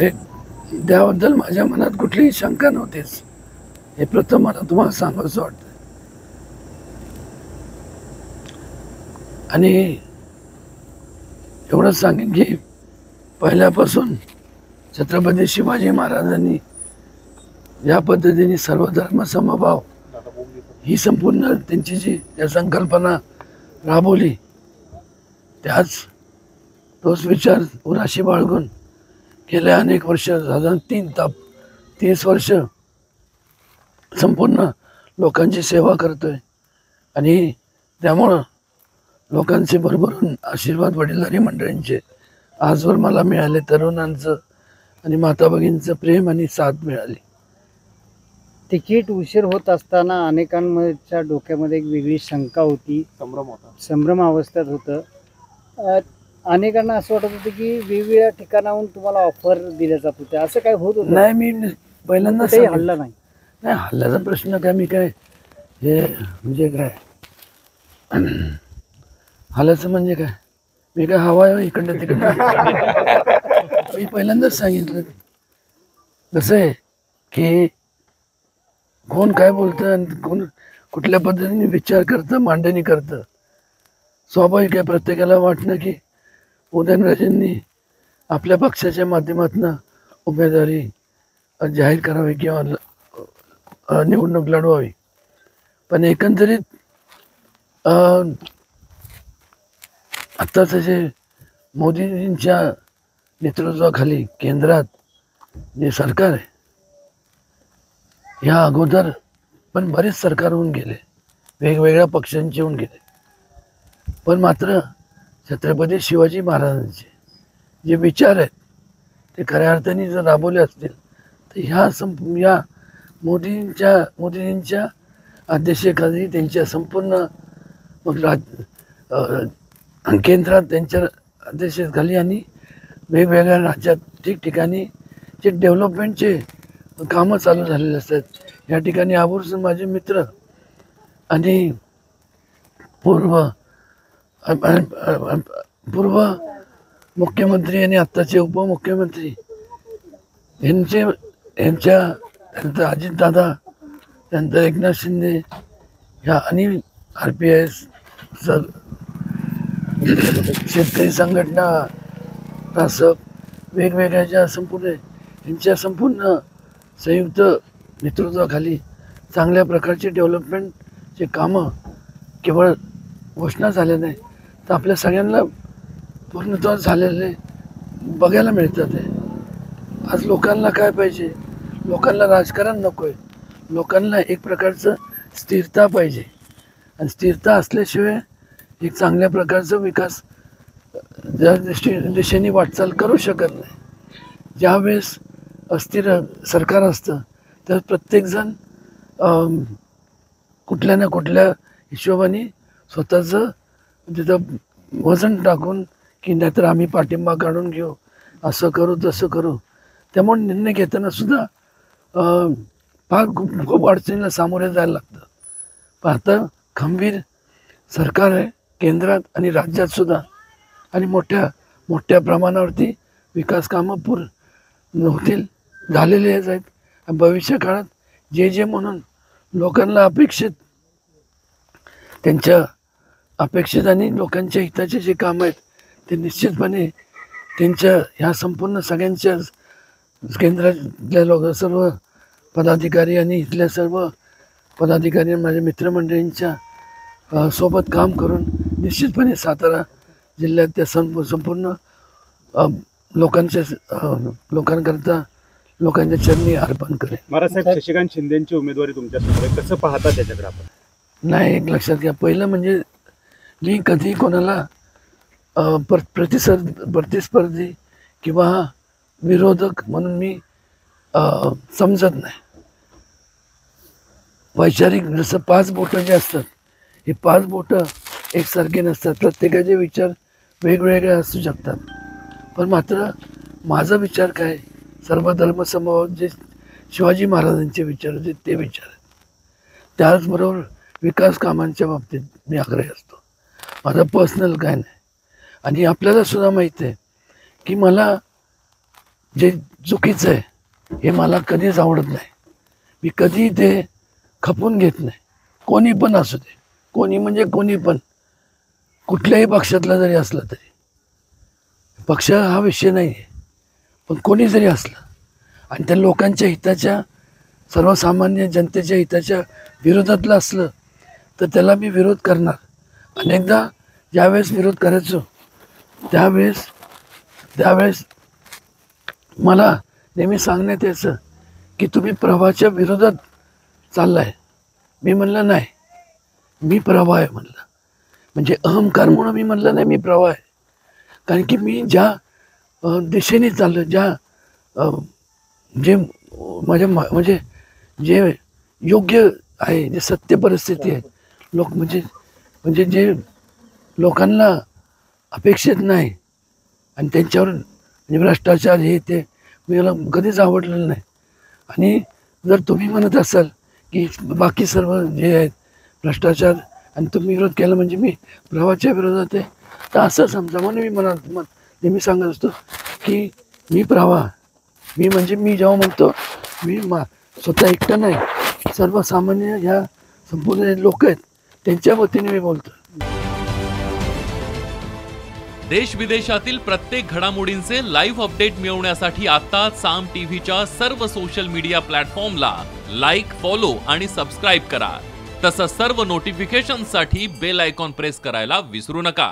एक त्याबद्दल माझ्या मनात कुठलीही शंका नव्हतीच. हे प्रथम मला तुम्हाला सांगायचं वाटतं. आणि एवढंच सांगेन की पहिल्यापासून छत्रपती शिवाजी महाराजांनी ज्या पद्धतीने सर्वधर्म समभाव ही संपूर्ण त्यांची जी या संकल्पना राबवली, तोच विचार उराशी बाळगून गेल्या अनेक वर्ष, साधारण 30 वर्ष संपूर्ण लोकांची सेवा करतोय. आणि त्यामुळं लोकांचे भरभरून आशीर्वाद वडीलधारी मंडळींचे आजवर मला मिळाले. तरुणांचं आणि माता भगिनींचं प्रेम आणि साथ मिळाली. तिकीट उशीर होत असताना अनेकांच्या डोक्यामध्ये एक वेगळी शंका होती, संभ्रम अवस्थेत होतं. अनेकांना असं वाटत होतं की वेगवेगळ्या ठिकाणाहून तुम्हाला ऑफर दिल्या जात होत्या, असं काय होत होतं? नाही, मी पहिल्यांदा हल्ला नाही. हल्ल्याचा प्रश्न काय, मी काय हे म्हणजे काय हल्ल्याचं म्हणजे काय, मी काय हवा इकडनं तिकडनं मी पहिल्यांदाच सांगितलं. कसं आहे की कोण काय बोलतं आणि कोण कुठल्या पद्धतीने विचार करतं, मांडणी करतं, स्वाभाविक आहे. प्रत्येकाला वाटणं की उदयनराजेंनी आपल्या पक्षाच्या माध्यमातून उमेदवारी जाहीर करावी किंवा निवडणूक लढवावी. पण एकंदरीत आत्ताचं जे मोदींच्या नेतृत्वाखाली केंद्रात जे सरकार आहे, ह्या अगोदर पण बरेच सरकार होऊन गेले, वेगवेगळ्या पक्षांचे होऊन गेले. पण मात्र छत्रपती शिवाजी महाराजांचे जे विचार आहेत ते खऱ्या अर्थाने जर राबवले असतील तर ह्या मोदींच्या अध्यक्षतेखाली त्यांच्या संपूर्ण केंद्रात त्यांच्या अध्यक्षतेखाली आणि वेगवेगळ्या राज्यात ठिकठिकाणी जे डेव्हलपमेंटचे कामं चालू झालेले असतात. या ठिकाणी आवर्जून माझे मित्र आणि पूर्व मुख्यमंत्री आणि आत्ताचे उपमुख्यमंत्री त्यांचं अजितदादा, त्यानंतर एकनाथ शिंदे ह्या आणि RPS शेतकरी संघटना, रासप वेगवेगळ्या ज्या यांच्या संपूर्ण संयुक्त नेतृत्वाखाली चांगल्या प्रकारचे डेव्हलपमेंटचे कामं केवळ घोषणा झाल्या नाही तर आपल्या सगळ्यांना पूर्णत्व झालेले बघायला मिळतात आहे. आज लोकांना काय पाहिजे? लोकांना राजकारण नको आहे, लोकांना एक प्रकारचं स्थिरता पाहिजे. आणि स्थिरता असल्याशिवाय एक चांगल्या प्रकारचा विकास ज्या दिशेने वाटचाल करू शकत नाही. ज्यावेळेस अस्थिर सरकार असतं तर प्रत्येकजण कुठल्या ना कुठल्या हिशोबाने स्वतःचं तिथं वजन टाकून की नाहीतर आम्ही पाठिंबा काढून घेऊ, असं करू तसं करू. त्यामुळे निर्णय घेताना सुद्धा फार खूप अडचणीला सामोरे जायला लागतं. पण आता खंबीर सरकार आहे केंद्रात आणि राज्यात सुद्धा, आणि मोठ्या प्रमाणावरती विकास कामं पूर्ण होतील, झालेले आहेत. भविष्य काळात जे म्हणून लोकांना त्यांच्या अपेक्षित आणि लोकांच्या हिताचे जे काम आहेत ते निश्चितपणे त्यांच्या ह्या संपूर्ण सगळ्यांच्या केंद्रातल्या सर्व पदाधिकारी आणि इथल्या सर्व पदाधिकारी माझ्या मित्रमंडळींच्या सोबत काम करून निश्चितपणे सातारा जिल्ह्यात त्या संपूर्ण लोकांकरता लोकांच्या चरणी अर्पण करेल. महाराजसाहेब, शशिकांत शिंदेची उमेदवारी तुमच्यासमोर आहे, कसं पाहता त्याच्याकडे आपण? नाही, एक लक्षात घ्या, पहिलं म्हणजे मी कधी कोणाला प्रतिस्पर्धी किंवा विरोधक म्हणून मी समजत नाही. वैचारिक जसं 5 बोटं जे असतात, हे 5 बोटं एकसारखे नसतात, प्रत्येकाचे विचार वेगवेगळे असू शकतात. पण मात्र माझा विचार काय, सर्वधर्म समभाव जे शिवाजी महाराजांचे विचार होते ते विचार आहेत. त्याचबरोबर विकास कामांच्या बाबतीत मी आग्रही असतो. माझा पर्सनल काय नाही. आणि आपल्याला सुद्धा माहीत आहे की मला चुकीचं आहे हे मला कधीच आवडत नाही. मी कधी ते खपून घेत नाही. कोणी पण असू दे, कोणी म्हणजे कोणी पण, कुठल्याही पक्षातला जरी असला तरी, पक्ष हा विषय नाही आहे, पण कोणी जरी असलं आणि त्या लोकांच्या हिताच्या, सर्वसामान्य जनतेच्या हिताच्या विरोधातलं असलं तर त्याला मी विरोध करणार. अनेकदा ज्यावेळेस विरोध करायचो त्यावेळेस मला नेहमी सांगण्यात यायचं की तुम्ही प्रवाहाच्या विरोधात चाललाय. मी म्हणलं नाही, मी प्रवाह आहे म्हणलं. म्हणजे अहंकार म्हणून मी म्हणलं नाही मी प्रवाह आहे, कारण की मी ज्या दिशेने चाललो, जे माझ्या म्हणजे जे योग्य आहे, जे सत्य परिस्थिती आहे, म्हणजे जे लोकांना अपेक्षित नाही आणि त्यांच्यावर म्हणजे भ्रष्टाचार हे ते मला कधीच आवडलेलं नाही. आणि जर तुम्ही म्हणत असाल की बाकी सर्व जे आहेत भ्रष्टाचार आणि तुम्ही विरोध केला म्हणजे मी प्रवाहाच्या विरोधात आहे, तर असं समजा. म्हणून मी नेहमी सांगत असतो की मी प्रवाह, मी म्हणजे मी जेव्हा म्हणतो मी स्वतः एकटं नाही, सर्वसामान्य ह्या संपूर्ण लोक आहेत त्यांच्या वतीने मी बोलतो. देश विदेशातील प्रत्येक घडामोडींचे लाईव्ह अपडेट मिळवण्यासाठी आता साम टीव्हीच्या सर्व सोशल मीडिया प्लॅटफॉर्मला लाईक, फॉलो आणि सबस्क्राईब करा. तसंच सर्व नोटिफिकेशनसाठी बेल आयकॉन प्रेस करायला विसरू नका.